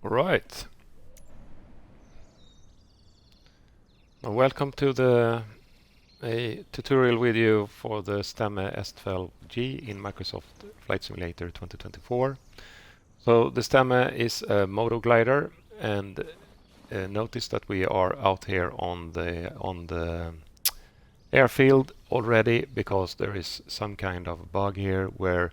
Right. Welcome to a tutorial video for the Stemme S12-G in Microsoft Flight Simulator 2024. So the Stemme is a moto glider, and notice that we are out here on the airfield already because there is some kind of bug here where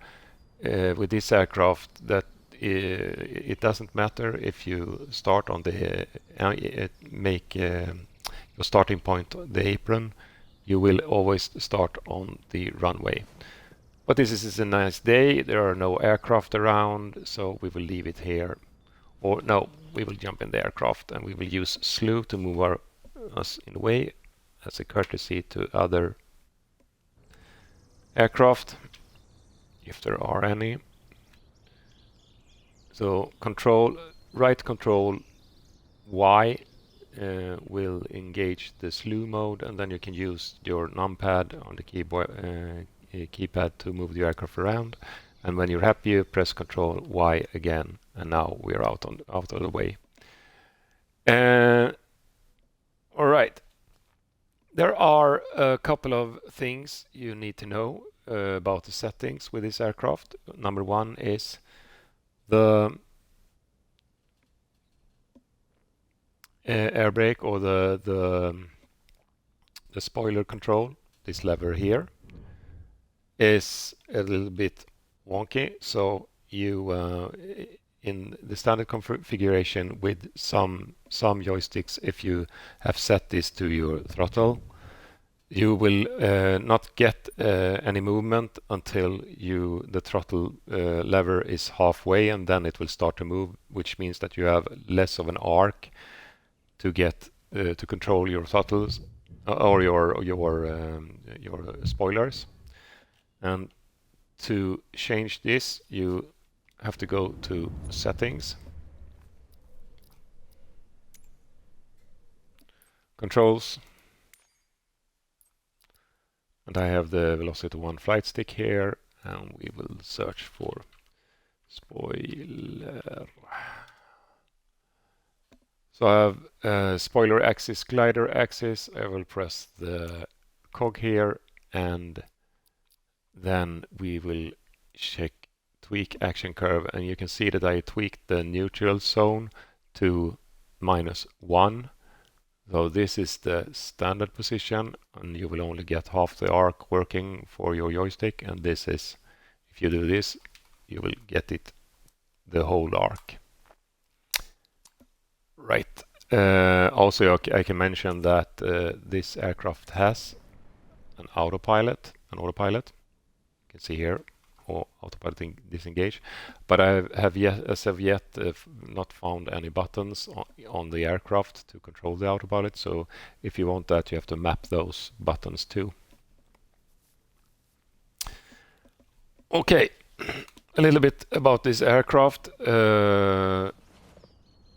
with this aircraft that it doesn't matter if you start on the make your starting point the apron, you will always start on the runway. But this is a nice day, there are no aircraft around, so we will leave it here. Or no, we will jump in the aircraft and we will use slew to move us in the way as a courtesy to other aircraft, if there are any. So right control Y will engage the slew mode, and then you can use your numpad on the keypad to move the aircraft around. And when you're happy, you press Control Y again, and now we're out of the way. All right. There are a couple of things you need to know about the settings with this aircraft. Number one is the air brake or the spoiler control. This lever here is a little bit wonky, so you in the standard configuration with some joysticks, if you have set this to your throttle, you will not get any movement until the throttle lever is halfway, and then it will start to move, which means that you have less of an arc to get to control your throttles or your spoilers. And to change this, you have to go to settings, controls, and I have the Velocity 1 flight stick here, and we will search for spoiler. So I have spoiler axis, glider axis. I will press the cog here, and then we will check tweak action curve, and you can see that I tweaked the neutral zone to -1. So this is the standard position, and you will only get half the arc working for your joystick, and this is, if you do this, you will get it the whole arc. Right. Also, I can mention that this aircraft has an autopilot. You can see here, or autopilot disengage. But I have as of yet not found any buttons on the aircraft to control the autopilot. So if you want that, you have to map those buttons too. Okay, a little bit about this aircraft.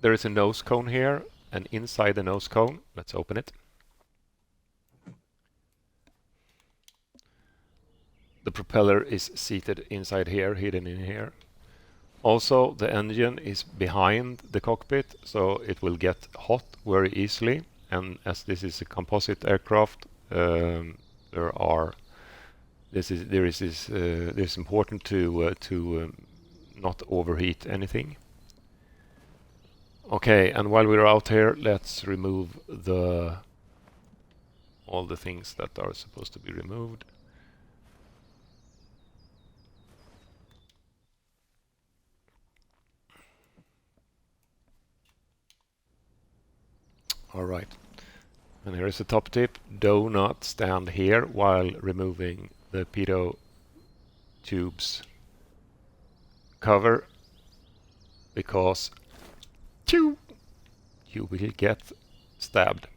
There is a nose cone here, and inside the nose cone, let's open it. The propeller is seated inside here, hidden in here. Also, the engine is behind the cockpit, so it will get hot very easily. And as this is a composite aircraft, it's important to not overheat anything. Okay, and while we're out here, let's remove all the things that are supposed to be removed. All right, and here is a top tip. Do not stand here while removing the pitot tube's cover, because you will get stabbed.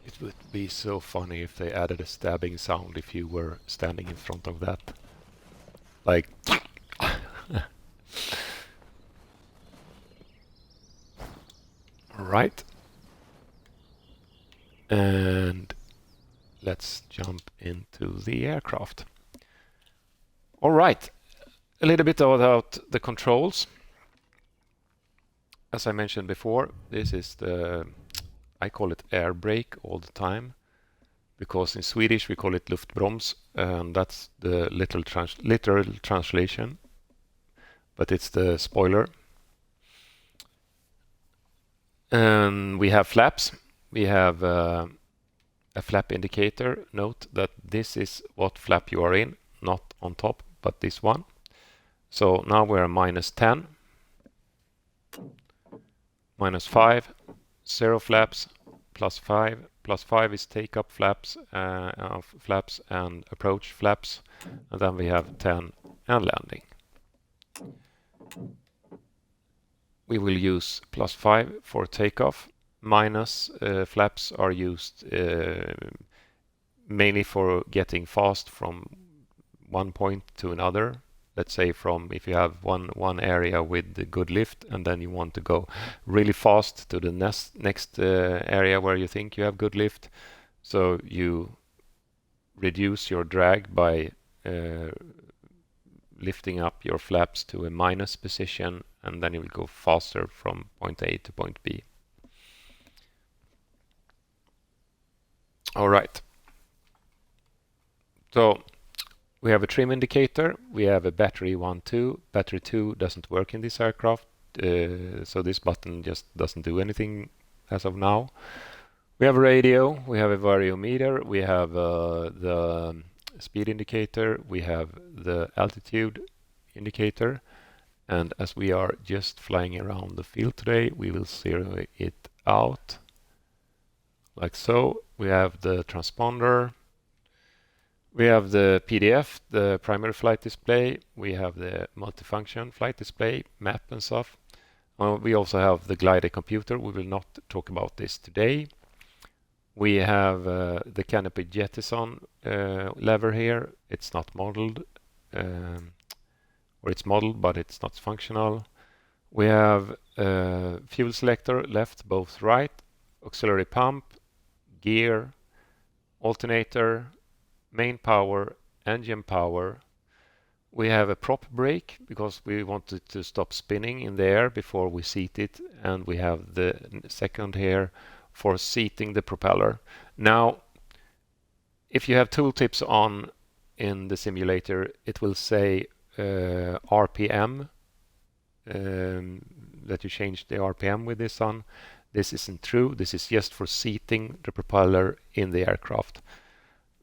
It would be so funny if they added a stabbing sound if you were standing in front of that. Like right. And let's jump into the aircraft. All right, a little bit about the controls. as I mentioned before, this is I call it air brake all the time, because in Swedish we call it luftbroms, and that's the literal translation, but it's the spoiler. And we have flaps. We have a flap indicator. Note that this is what flap you are in, not on top, but this one. So now we're -10, -5, 0 flaps, +5. +5 is take-up flaps, flaps and approach flaps, and then we have 10 and landing. We will use +5 for takeoff. Minus flaps are used mainly for getting fast from one point to another. Let's say if you have one area with the good lift, and then you want to go really fast to the next area where you think you have good lift. So you reduce your drag by lifting up your flaps to a minus position, and then you will go faster from point A to point B. All right. So we have a trim indicator. We have a battery 1, 2. Battery 2 doesn't work in this aircraft, so this button just doesn't do anything as of now. We have a radio. We have a variometer. We have the speed indicator. We have the altitude indicator. And as we are just flying around the field today, we will zero it out like so. We have the transponder. We have the PDF, the primary flight display. We have the multifunction flight display, map and stuff. We also have the glider computer. We will not talk about this today. We have the canopy jettison lever here. It's not modeled, or it's modeled, but it's not functional. We have fuel selector, left, both right, auxiliary pump, gear, alternator, main power, engine power. We have a prop brake because we wanted to stop spinning in the air before we seat it, and we have the second here for seating the propeller. Now, if you have tooltips on in the simulator, it will say RPM, that you change the RPM with this on. This isn't true. This is just for seating the propeller in the aircraft.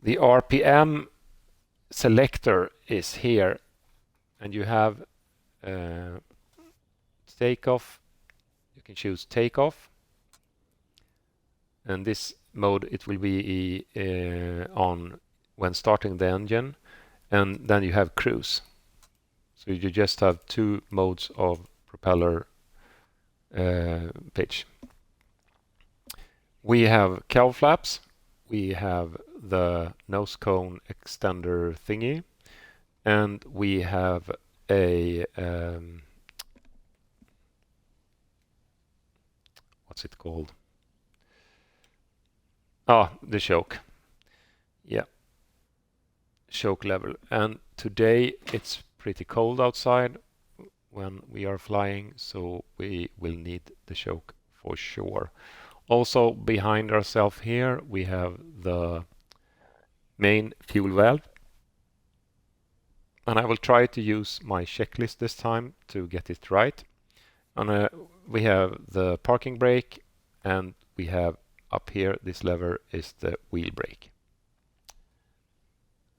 The RPM selector is here, and you have takeoff. You can choose takeoff, and this mode it will be on when starting the engine, and then you have cruise. So you just have two modes of propeller pitch. We have cowl flaps. We have the nose cone extender thingy, and we have a what's it called? The choke. Yeah, choke level. And today it's pretty cold outside when we are flying, so we will need the choke for sure. Also behind ourselves here we have the main fuel valve, and I will try to use my checklist this time to get it right. And we have the parking brake, and we have up here, this lever is the wheel brake.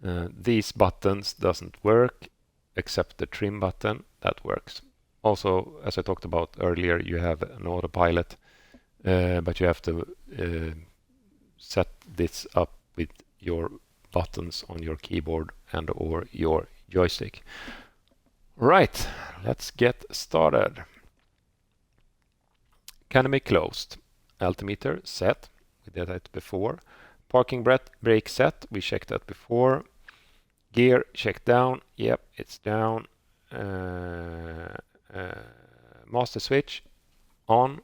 These buttons doesn't work except the trim button, that works. Also, as I talked about earlier, you have an autopilot, but you have to set this up with your buttons on your keyboard and or your joystick. Right, let's get started. Canopy closed. Altimeter set, we did that before. Parking brake set, we checked that before. Gear check down, yep, it's down. Master switch on.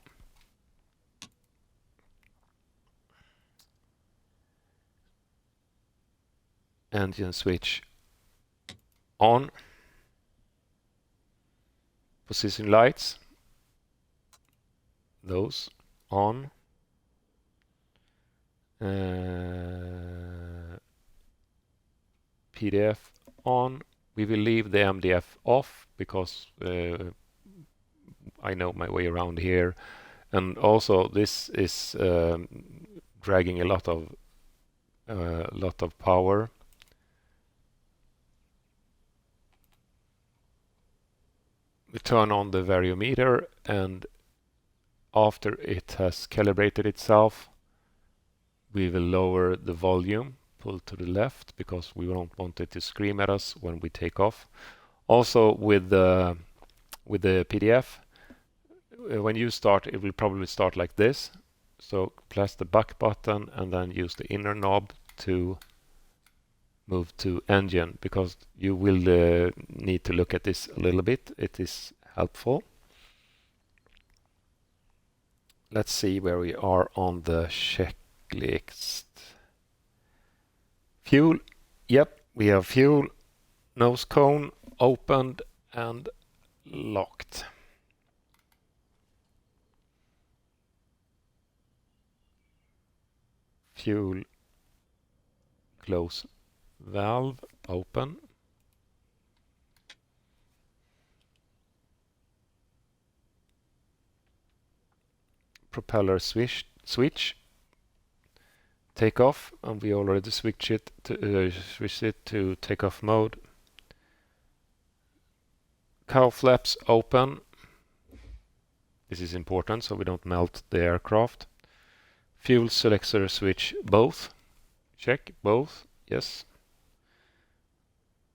Engine switch on. Position lights those on. PDF on. We will leave the MDF off because I know my way around here, and also this is dragging a lot of power. We turn on the variometer, and after it has calibrated itself, we will lower the volume, pull to the left, because we don't want it to scream at us when we take off. Also with the PDF, when you start, it will probably start like this. So press the back button and then use the inner knob to move to engine, because you will need to look at this a little bit. It is helpful. Let's see where we are on the checklist. Fuel. Yep, we have fuel, nose cone opened and locked. Fuel close valve open. Propeller switch. Takeoff, and we already switched it to takeoff mode. Cowl flaps open. This is important so we don't melt the aircraft. Fuel selector switch both. Check both. Yes.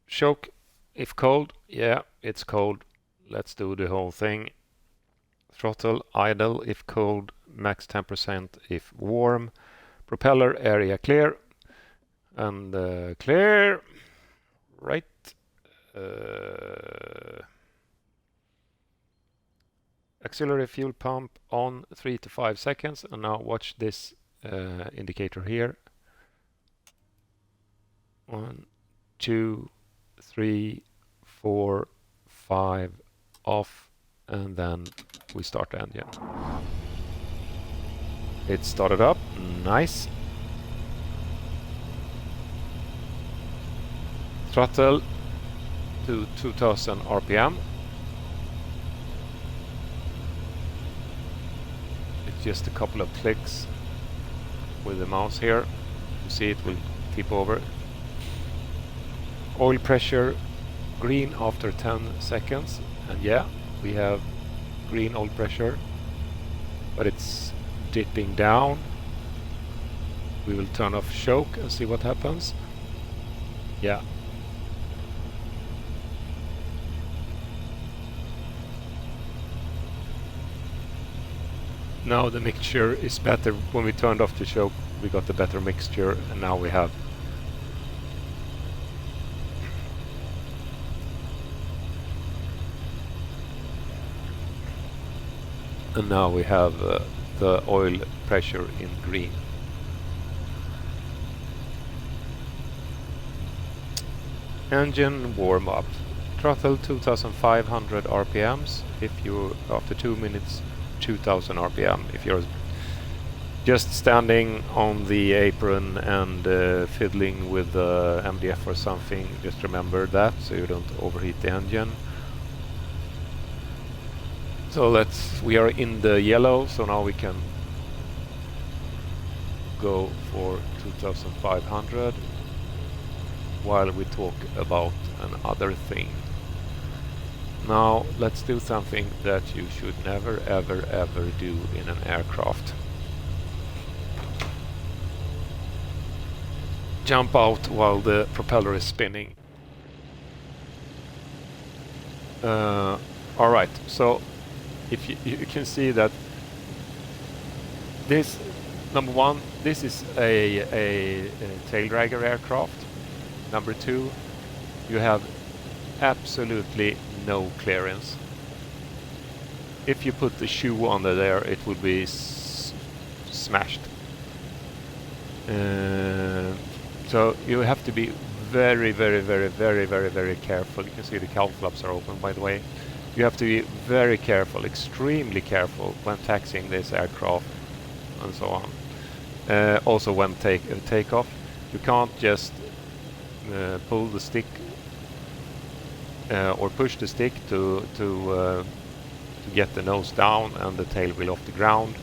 Choke if cold. Yeah, it's cold. Let's do the whole thing. Throttle idle if cold. Max 10% if warm. Propeller area clear. And clear. Right. Auxiliary fuel pump on 3 to 5 seconds. And now watch this indicator here. 1, 2, 3, 4, 5 off, and then we start the engine. It started up. Nice. Throttle to 2000 RPM. It's just a couple of clicks with the mouse here. You see it will tip over. Oil pressure green after 10 seconds, and yeah, we have green oil pressure, but it's dipping down. We will turn off choke and see what happens. Yeah. Now the mixture is better. When we turned off the choke, we got the better mixture, and now we have the oil pressure in green. Engine warm up. Throttle 2500 RPMs. If you after 2 minutes 2000 RPM. If you're just standing on the apron and fiddling with the MDF or something, just remember that so you don't overheat the engine. So we are in the yellow, so now we can go for 2500 while we talk about another thing. Now let's do something that you should never ever ever do in an aircraft. Jump out while the propeller is spinning. Alright, so if you can see that this, number one, this is a tail dragger aircraft. Number two, you have absolutely no clearance. If you put the shoe under there, it would be smashed. So you have to be very, very, very, very, very, very careful. You can see the cowl flaps are open, by the way. You have to be very careful, extremely careful when taxiing this aircraft and so on. Also when takeoff, you can't just pull the stick or push the stick to get the nose down and the tail wheel off the ground,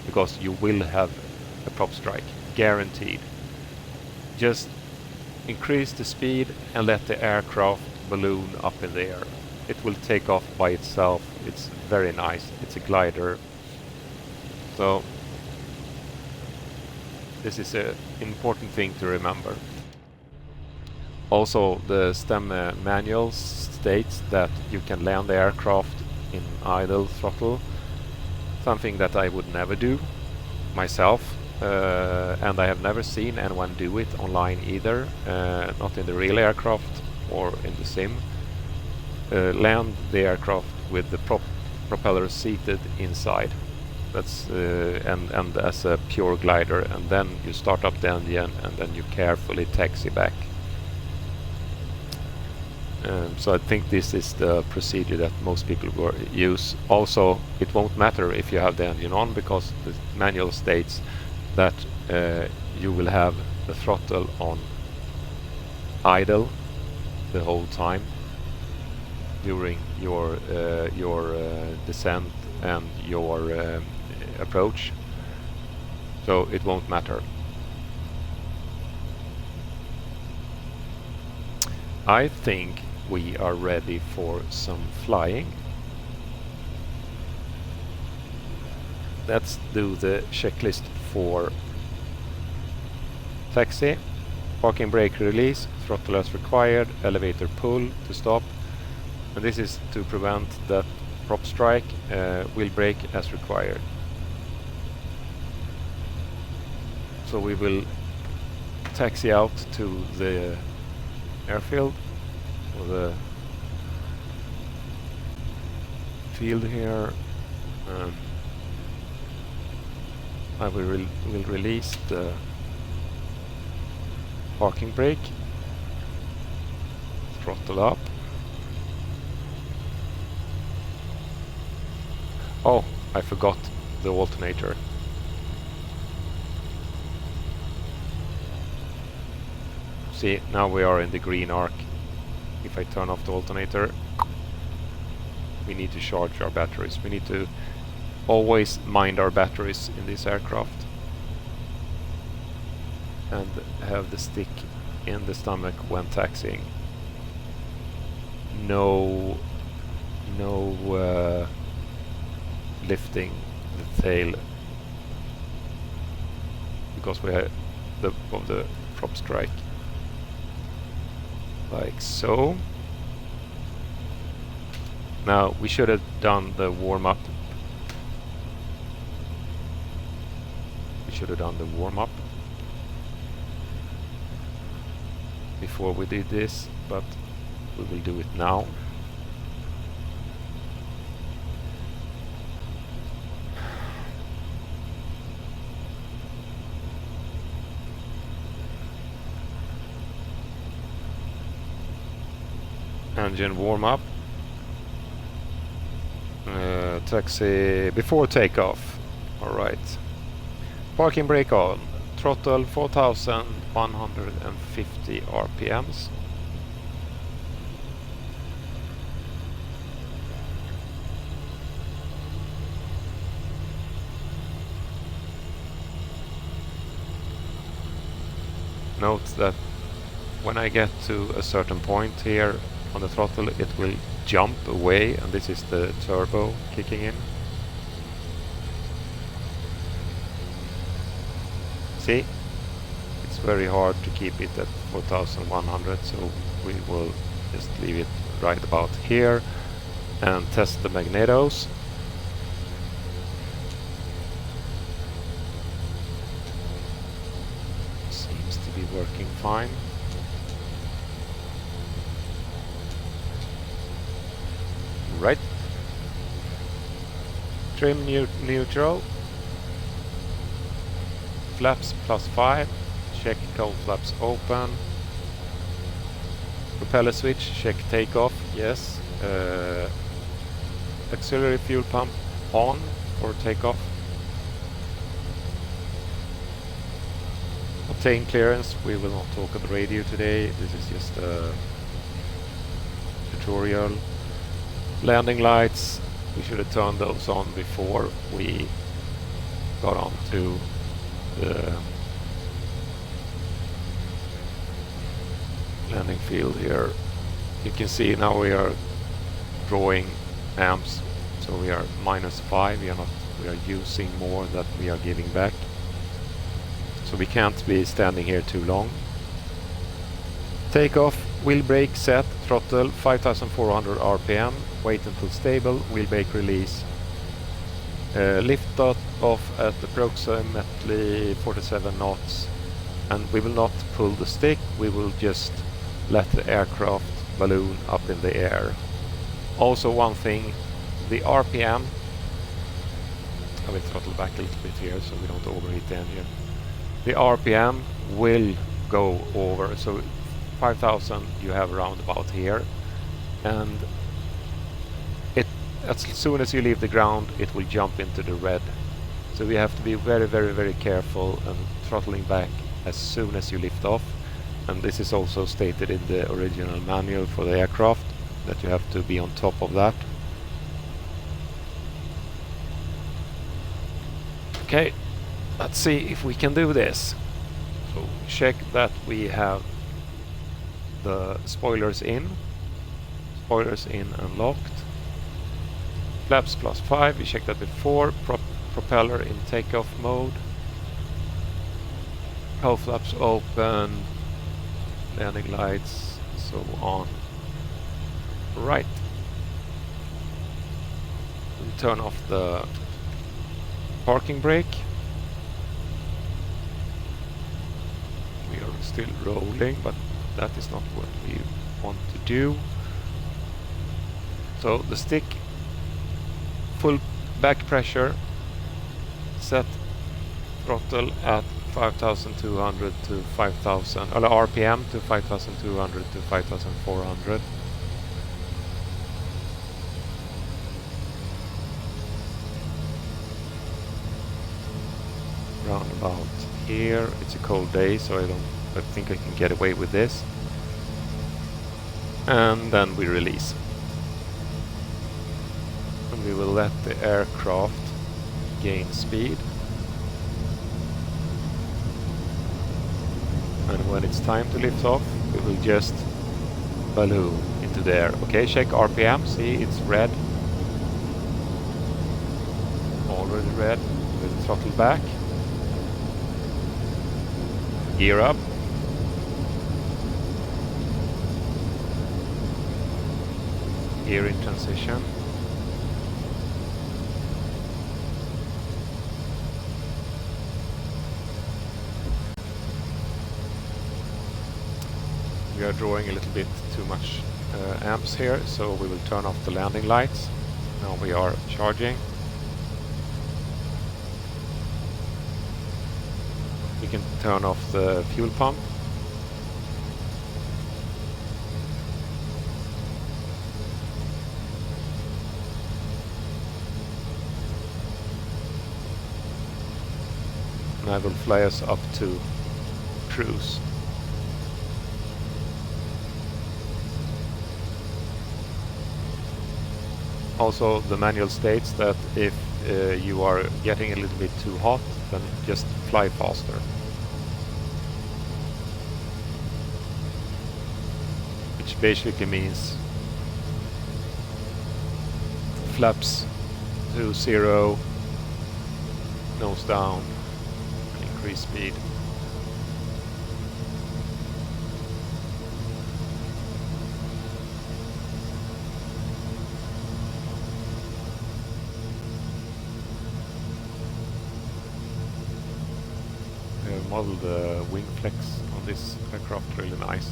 because you will have a prop strike, guaranteed. Just increase the speed and let the aircraft balloon up in the air. It will take off by itself. It's very nice. It's a glider. So this is an important thing to remember. Also, the Stemme manual states that you can land the aircraft in idle throttle, something that I would never do myself, and I have never seen anyone do it online either, not in the real aircraft or in the sim. Land the aircraft with the propeller seated inside. That's and as a pure glider, and then you start up the engine and then you carefully taxi back. So I think this is the procedure that most people use. Also, it won't matter if you have the engine on, because the manual states that you will have the throttle on idle the whole time during your descent and your approach, so it won't matter. I think we are ready for some flying. Let's do the checklist for taxi: parking brake release, throttle as required, elevator pull to stop. And this is to prevent that prop strike, wheel brake as required. So we will taxi out to the airfield, or the field here. I will release the parking brake, throttle up. Oh, I forgot the alternator. See, now we are in the green arc. If I turn off the alternator, we need to charge our batteries. We need to always mind our batteries in this aircraft and have the stick in the stomach when taxiing. No lifting the tail, because we have the prop strike, like so. Now we should have done the warm-up. We should have done the warm-up before we did this, but we will do it now. Engine warm-up. Taxi before takeoff. Alright. Parking brake on. Throttle 4150 RPMs. Note that when I get to a certain point here on the throttle, it will jump away, and this is the turbo kicking in. See, it's very hard to keep it at 4100, so we will just leave it right about here and test the magnetos. Seems to be working fine. Right. Trim neutral. Flaps +5. Check cold flaps open. Propeller switch. Check takeoff. Yes. auxiliary fuel pump on for takeoff. Obtain clearance. We will not talk on the radio today. This is just a tutorial. Landing lights. We should have turned those on before we got onto the landing field here. You can see now we are drawing amps, so we are -5. We are using more than we are giving back. So we can't be standing here too long. Takeoff, wheel brake set, throttle 5400 RPM, wait until stable, wheel brake release. Lift off at approximately 47 knots, and we will not pull the stick, we will just let the aircraft balloon up in the air. Also one thing, the RPM, I will throttle back a little bit here so we don't overheat the engine. The RPM will go over, so 5000 you have around about here, and as soon as you leave the ground it will jump into the red. So we have to be very careful and throttling back as soon as you lift off. And this is also stated in the original manual for the aircraft, that you have to be on top of that. Okay, let's see if we can do this. So check that we have the spoilers in and locked. Flaps +5, we checked that before. Propeller in takeoff mode. Power flaps open. Landing lights, so on. Right. We'll turn off the parking brake. We are still rolling, but that is not what we want to do. So the stick, full back pressure, set throttle at 5200 to 5000, or RPM to 5200 to 5400. Round about here. It's a cold day, so I think I can get away with this. And then we release. And we will let the aircraft gain speed. And when it's time to lift off, we will just balloon into the air. Okay, check RPM, see it's red. Already red. We'll throttle back. Gear up. Gear in transition. We are drawing a little bit too much amps here, so we will turn off the landing lights. Now we are charging. We can turn off the fuel pump. And I will fly us up to cruise. Also, the manual states that if you are getting a little bit too hot, then just fly faster. Which basically means flaps to 0, nose down, increase speed. Model the wing flex on this aircraft really nice.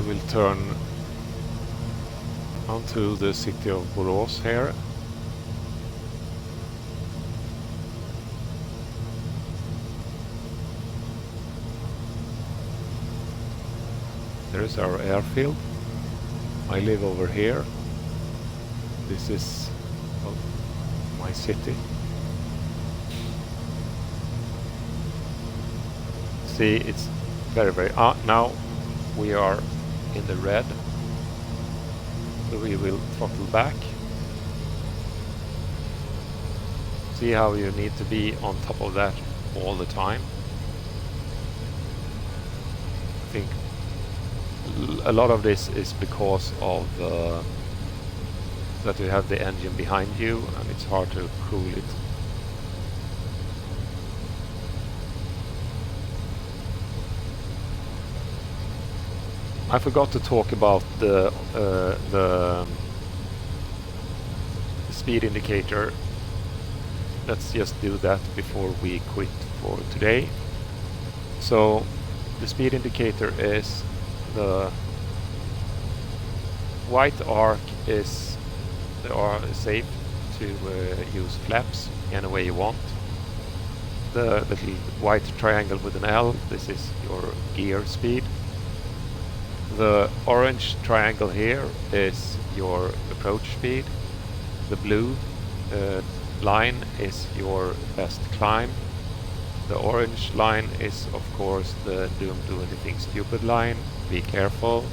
We will turn onto the city of Borås here. There is our airfield. I live over here. This is my city. See, it's very now we are in the red, so we will throttle back. See how you need to be on top of that all the time. I think a lot of this is because of that you have the engine behind you and it's hard to cool it. I forgot to talk about the speed indicator. Let's just do that before we quit for today. So the speed indicator is the white arc is safe to use flaps any way you want. The little white triangle with an L, this is your gear speed. The orange triangle here is your approach speed. The blue line is your best climb. The orange line is of course the don't do anything stupid line, be careful.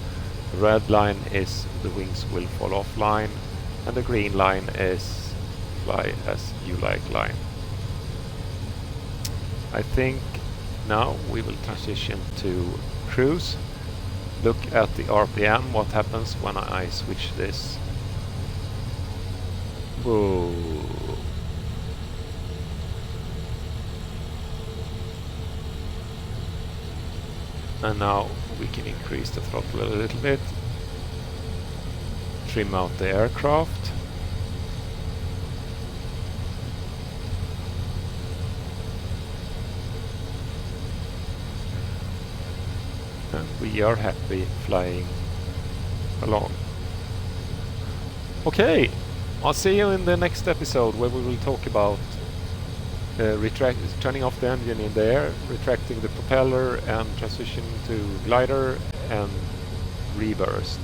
The red line is the wings will fall off line, and the green line is fly as you like line. I think now we will transition to cruise. Look at the RPM, what happens when I switch this. Whoa. And now we can increase the throttle a little bit, trim out the aircraft. And we are happy flying along. Okay, I'll see you in the next episode where we will talk about turning off the engine in the air, retracting the propeller and transitioning to glider and reversed.